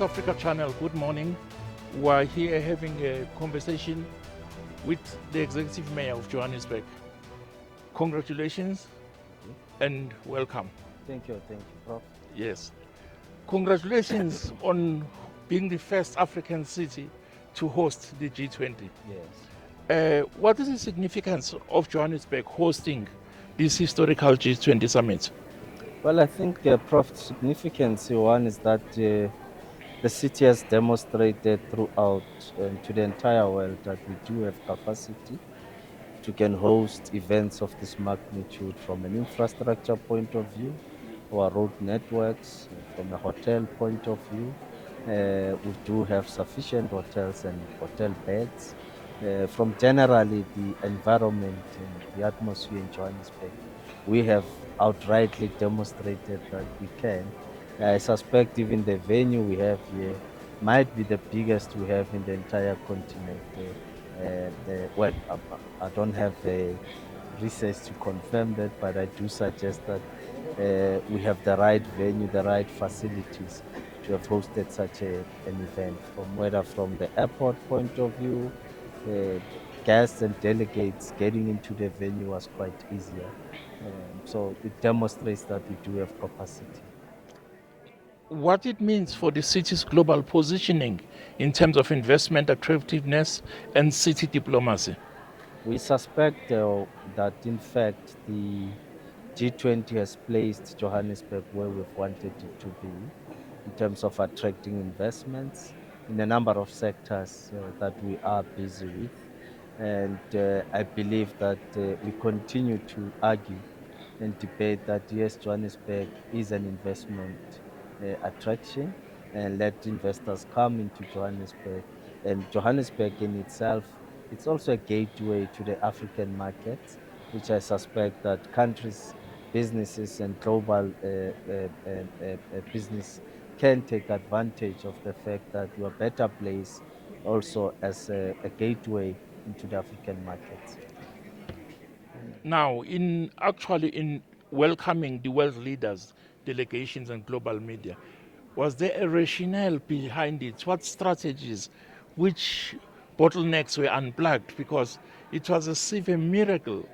Africa channel, good morning. We're here having a conversation with the Executive Mayor of Johannesburg. Congratulations and welcome. Thank you, Prof. Yes. Congratulations on being the first African city to host the G20. Yes. What is the significance of Johannesburg hosting this historical G20 summit? Well, I think, Prof, significance one is that the city has demonstrated throughout to the entire world that we do have capacity to can host events of this magnitude from an infrastructure point of view, our road networks, from a hotel point of view. We do have sufficient hotels and hotel beds. From generally the environment and the atmosphere in Johannesburg, we have outrightly demonstrated that we can. I suspect even the venue we have here might be the biggest we have in the entire continent. Well, I don't have research to confirm that, but I do suggest that we have the right venue, the right facilities to have hosted such an event, from the airport point of view. Guests and delegates getting into the venue was quite easier. So it demonstrates that we do have capacity. What it means for the city's global positioning in terms of investment attractiveness and city diplomacy? We suspect that, in fact, the G20 has placed Johannesburg where we've wanted it to be in terms of attracting investments in a number of sectors that we are busy with. And I believe that we continue to argue and debate that, yes, Johannesburg is an investment attraction, and let investors come into Johannesburg. And Johannesburg in itself, it's also a gateway to the African markets, which I suspect that countries, businesses, and global business can take advantage of the fact that we are better placed also as a gateway into the African markets. Now, in welcoming the world leaders, delegations, and global media, was there a rationale behind it? What strategies, which bottlenecks were unplugged? Because it was a severe miracle.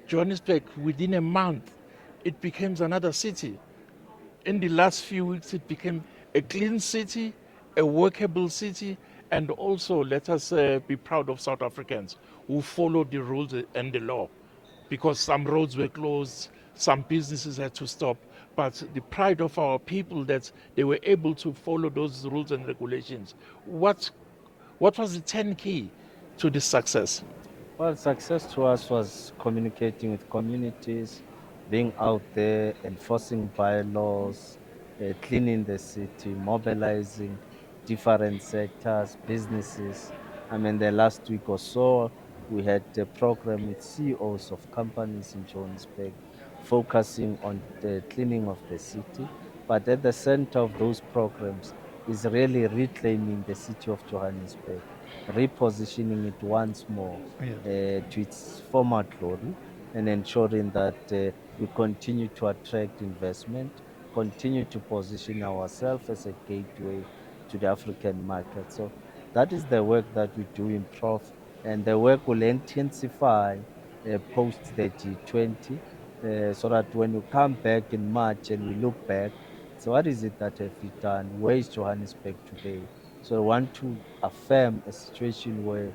Johannesburg, within a month, it became another city. In the last few weeks, it became a clean city, a workable city, and also let us be proud of South Africans who followed the rules and the law, because some roads were closed, some businesses had to stop. But the pride of our people that they were able to follow those rules and regulations. What was the 10 key to this success? Well, success to us was communicating with communities, being out there, enforcing bylaws, cleaning the city, mobilizing different sectors, businesses. I mean, the last week or so, we had a program with CEOs of companies in Johannesburg focusing on the cleaning of the city. But at the center of those programs is really reclaiming the city of Johannesburg, repositioning it once more to its former glory, and ensuring that we continue to attract investment, continue to position ourselves as a gateway to the African market. So that is the work that we do in Prof, and the work will intensify post the G20, so that when you come back in March and we look back, so what is it that have we done? Where is Johannesburg today? So I want to affirm a situation where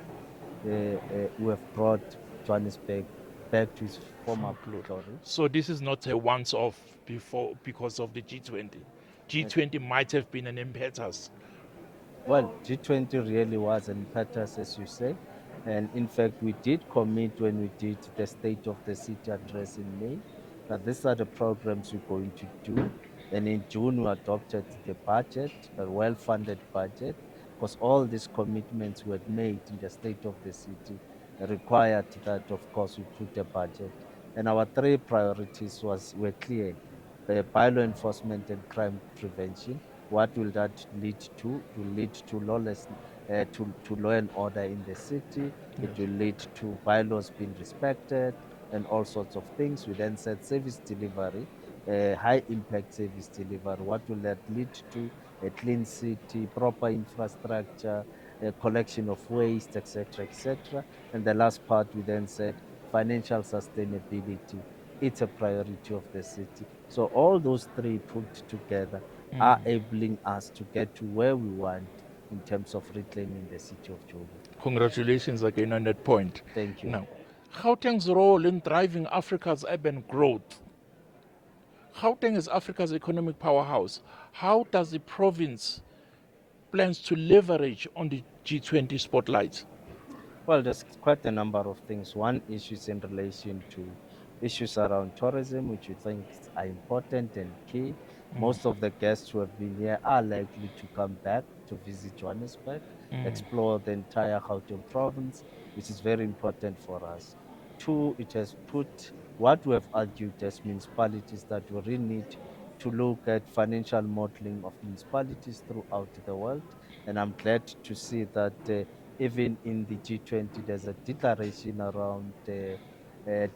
we have brought Johannesburg back to its former glory. So this is not a once-off before because of the G20. G20 might have been an impetus. Well, G20 really was an impetus, as you say. And in fact, we did commit when we did the State of the City address in May that these are the programs we're going to do. And in June, we adopted the budget, a well-funded budget, because all these commitments were made in the State of the City required that, of course, we put a budget. And our three priorities were clear: bylaw enforcement and crime prevention. What will that lead to? It will lead to to law and order in the city. It will lead to bylaws being respected and all sorts of things. We then said service delivery, high impact service delivery. What will that lead to? a clean city, proper infrastructure, a collection of waste, etc., etc. And the last part, we then said financial sustainability. It's a priority of the city. So all those three put together are enabling us to get to where we want in terms of reclaiming the city of Joburg. Congratulations again on that point. Thank you. Now, Gauteng's role in driving Africa's urban growth. Gauteng is Africa's economic powerhouse. How does the province plans to leverage on the G20 spotlight? Well, there's quite a number of things. One issue is in relation to issues around tourism, which we think are important and key. Most of the guests who have been here are likely to come back to visit Johannesburg, explore the entire Gauteng province, which is very important for us. Two, it has put what we have argued as municipalities that we really need to look at financial modeling of municipalities throughout the world. And I'm glad to see that even in the G20, there's a declaration around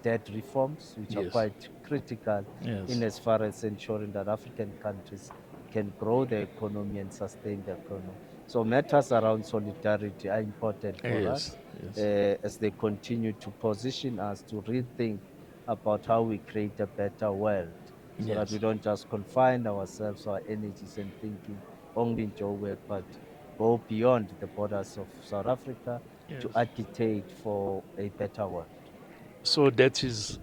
debt reforms, which are Yes. quite critical Yes. in as far as ensuring that African countries can grow their economy and sustain the economy. So matters around solidarity are important for us Yes. Yes. as they continue to position us to rethink about how we create a better world so that Yes. we don't just confine ourselves, our energies and thinking only in Joburg, but go beyond the borders of South Africa to Yes. agitate for a better world. So that is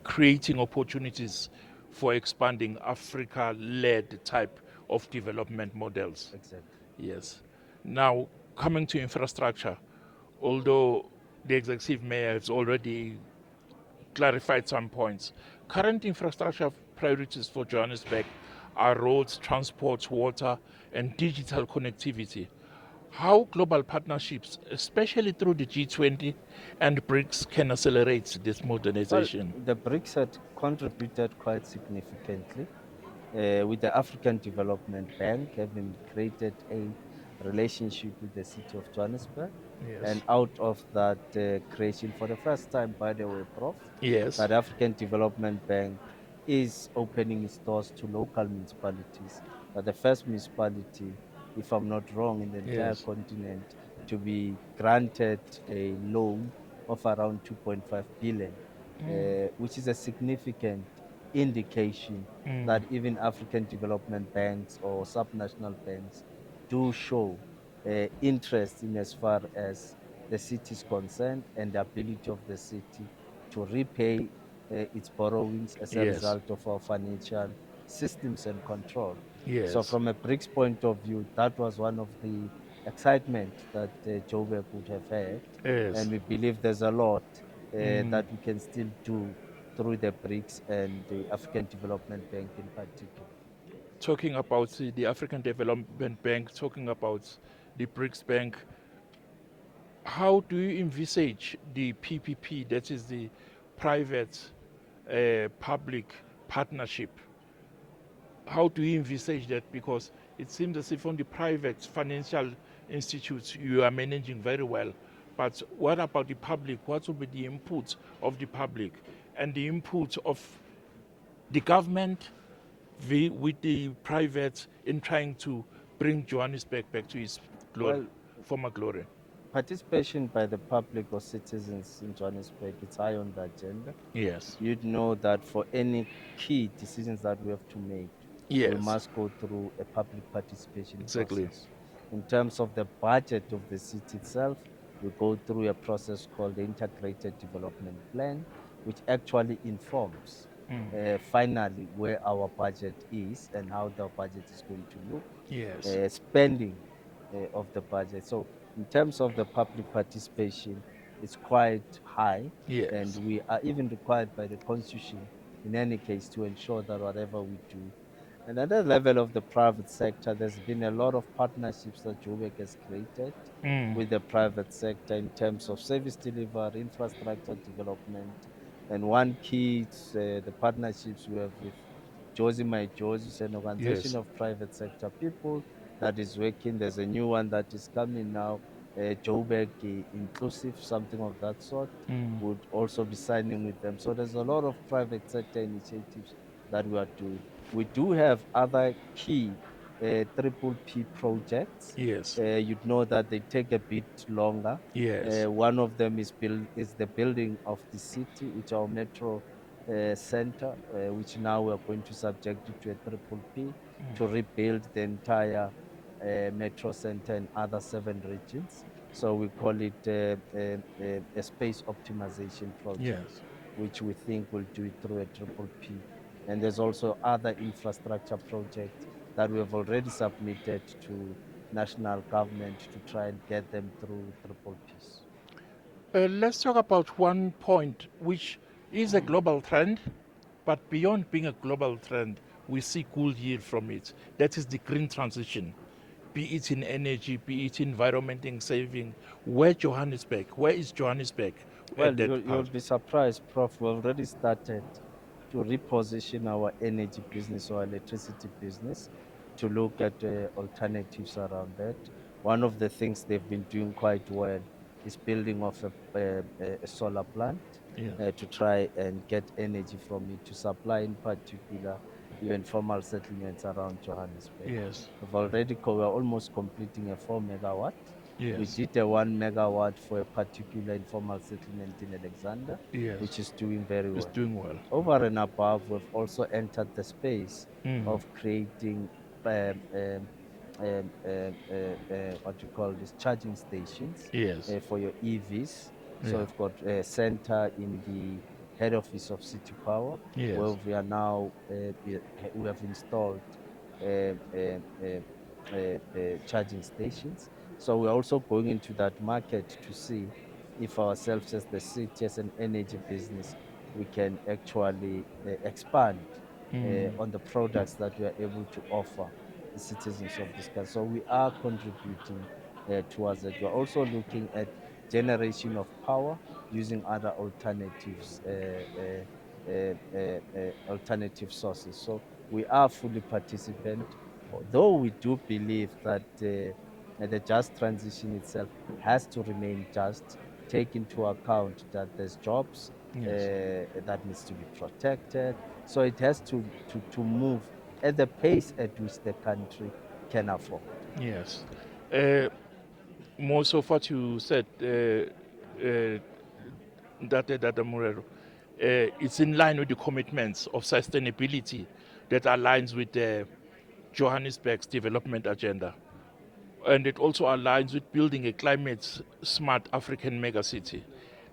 creating opportunities for expanding Africa-led type of development models. Exactly. Yes. Now, coming to infrastructure, although the executive mayor has already clarified some points, current infrastructure priorities for Johannesburg are roads, transport, water, and digital connectivity. How global partnerships, especially through the G20 and Brics, can accelerate this Well, modernization? the BRICS had contributed quite significantly with the African Development Bank having created a relationship with the city of Johannesburg. And Yes. out of that creation, for the first time, by the way, Prof, Yes. that African Development Bank is opening its doors to local municipalities. That the first municipality, if I'm not wrong, in the entire Yes. continent to be granted a loan of around 2.5 billion, which is a significant indication that even African development banks or subnational banks do show interest in as far as the city is concerned and the ability of the city to repay its borrowings as a Yes. result of our financial systems and control. So Yes. from a BRICS point of view, that was one of the excitement that Joburg would have had. Yes. And we believe there's a lot that we can still do through the BRICS and the African Development Bank in particular. Talking about the African Development Bank, talking about the BRICS Bank, how do you envisage the PPP, that is the private public partnership? How do you envisage that? Because it seems as if on the private financial institutes you are managing very well. But what about the public? What will be the input of the public and the input of the government with the private in trying to bring Johannesburg back to its glory, Well, former glory? participation by the public or citizens in Johannesburg is high on the agenda. Yes. You'd know that for any key decisions that we have to make, we Yes. must go through a public participation Exactly. process. In terms of the budget of the city itself, we go through a process called the Integrated Development Plan, which actually informs finally where our budget is and how the budget is going to look, Yes. spending of the budget. So in terms of the public participation, it's quite high, and Yes. we are even required by the constitution in any case to ensure that whatever we do. And at the level of the private sector, there's been a lot of partnerships that Joburg has created with the private sector in terms of service delivery, infrastructure development. And one key is the partnerships we have with Josie My Josie, an organization Yes. of private sector people that is working. There's a new one that is coming now, Joburg Inclusive, something of that sort, would also be signing with them. So there's a lot of private sector initiatives that we are doing. We do have other key triple P projects. Yes. You'd know that they take a bit longer. Yes. One of them is the building of the city, which our metro center, which now we are going to subject it to a triple P to rebuild the entire metro center in other 7 regions. So we call it a space optimization project, Yes. which we think will do it through a triple P. And there's also other infrastructure projects that we have already submitted to national government to try and get them through triple Ps. Let's talk about one point which is a global trend, but beyond being a global trend, we see good yield from it. That is the green transition, be it in energy, be it environment and saving. Where is Johannesburg Well, at you'll that be surprised, Prof. We already started to reposition our energy business or electricity business to look at alternatives around that. One of the things they've been doing quite well is building off a solar plant Yeah. to try and get energy from it to supply, in particular, even formal settlements around Johannesburg. Yes. We're almost completing a 4 megawatt. We Yes. did a 1 megawatt for a particular informal settlement in Alexander, Yes. which is doing very It's well. doing well. Over and above, we've also entered the space Mm. of creating um, um, what you call this charging stations Yes. for your EVs. So Yeah. we've got a center in the head office of City Power where Yes. we are now we have installed charging stations. So we're also going into that market to see if ourselves as the city, as an energy business, we can actually expand on the products that we are able to offer the citizens of this country. So we are contributing towards it. We're also looking at generation of power using other alternatives, alternative sources. So we are fully participant, though we do believe that the just transition itself has to remain just, take into account that there's jobs Yes. that needs to be protected. So it has to move at the pace at which the country can afford. Yes. Uh, Most of what you said, Dada Morero, it's in line with the commitments of sustainability that aligns with Johannesburg's development agenda. And it also aligns with building a climate smart African megacity.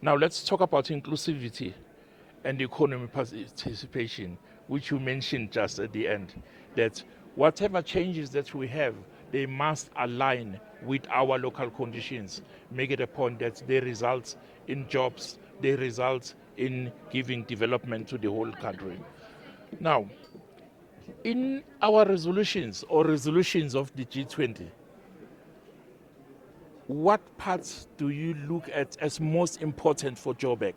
Now, let's talk about inclusivity and economy participation, which you mentioned just at the end. That whatever changes that we have, they must align with our local conditions, make it a point that they result in jobs, they result in giving development to the whole country. Now, in our resolutions or resolutions of the G20, what parts do you look at as most important for Joburg?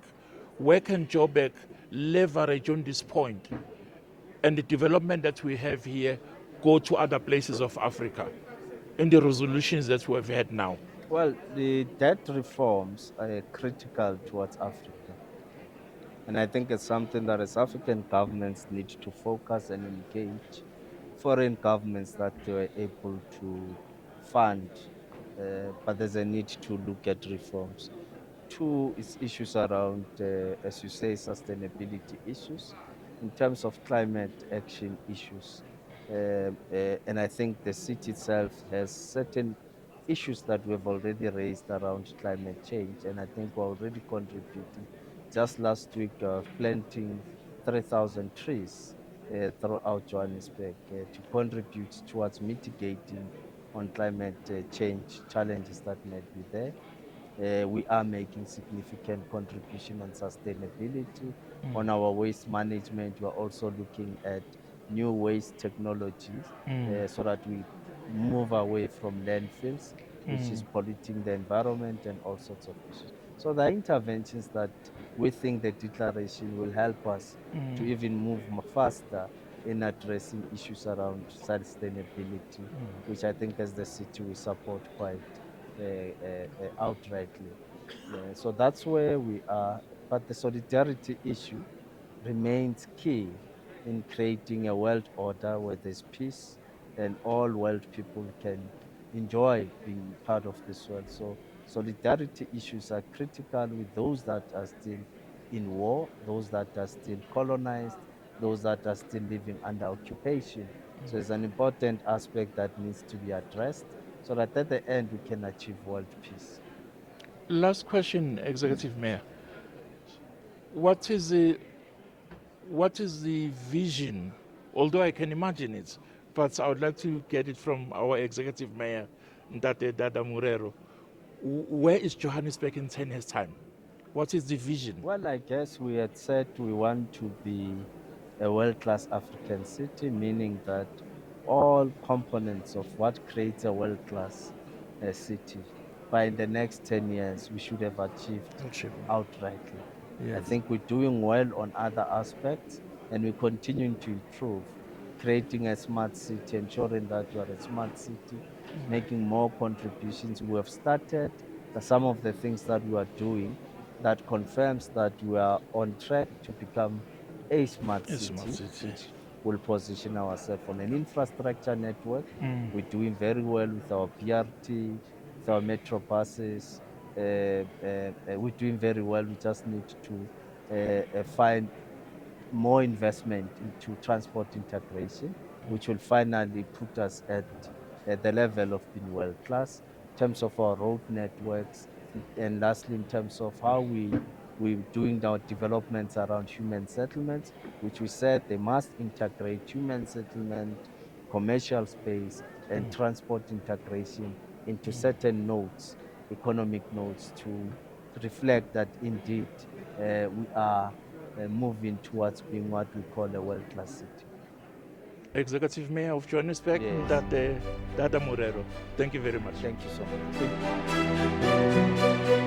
Where can Joburg leverage on this point and the development that we have here go to other places of Africa in the resolutions that we have had now? Well, the debt reforms are critical towards Africa. And I think it's something that as African governments need to focus and engage foreign governments that they were able to fund. But there's a need to look at reforms. Two is issues around, as you say, sustainability issues in terms of climate action issues. And I think the city itself has certain issues that we've already raised around climate change. And I think we're already contributing. Just last week, planting 3,000 trees throughout Johannesburg to contribute towards mitigating on climate change challenges that might be there. We are making significant contribution on sustainability. On our waste management, we're also looking at new waste technologies so that we move away from landfills, which is polluting the environment and all sorts of issues. So the interventions that we think the declaration will help us to even move faster in addressing issues around sustainability, which I think as the city we support quite outrightly. So that's where we are. But the solidarity issue remains key in creating a world order where there's peace and all world people can enjoy being part of this world. So solidarity issues are critical with those that are still in war, those that are still colonized, those that are still living under occupation. So it's an important aspect that needs to be addressed so that at the end we can achieve world peace. Last question, Executive Mayor. What is the vision? Although I can imagine it, but I would like to get it from our Executive Mayor, Dada Morero. Where is Johannesburg in 10 years' time? What is the vision? Well, I guess we had said we want to be a world-class African city, meaning that all components of what creates a world-class city by the next 10 years we should have achieved outrightly. Yeah. I think we're doing well on other aspects and we're continuing to improve, creating a smart city, ensuring that we are a smart city, making more contributions. We have started some of the things that we are doing that confirms that we are on track to become a smart A smart city, city. which will position ourselves on an infrastructure network. We're doing very well with our BRT, with our metro buses. We're doing very well. We just need to find more investment into transport integration, which will finally put us at the level of being world class in terms of our road networks, and lastly, in terms of how we're doing our developments around human settlements, which we said they must integrate human settlement, commercial space, and transport integration into certain nodes, economic nodes, to reflect that indeed we are moving towards being what we call a world-class city. Executive Mayor of Johannesburg, Yes. Dada Morero. Thank you very much. Thank you so much.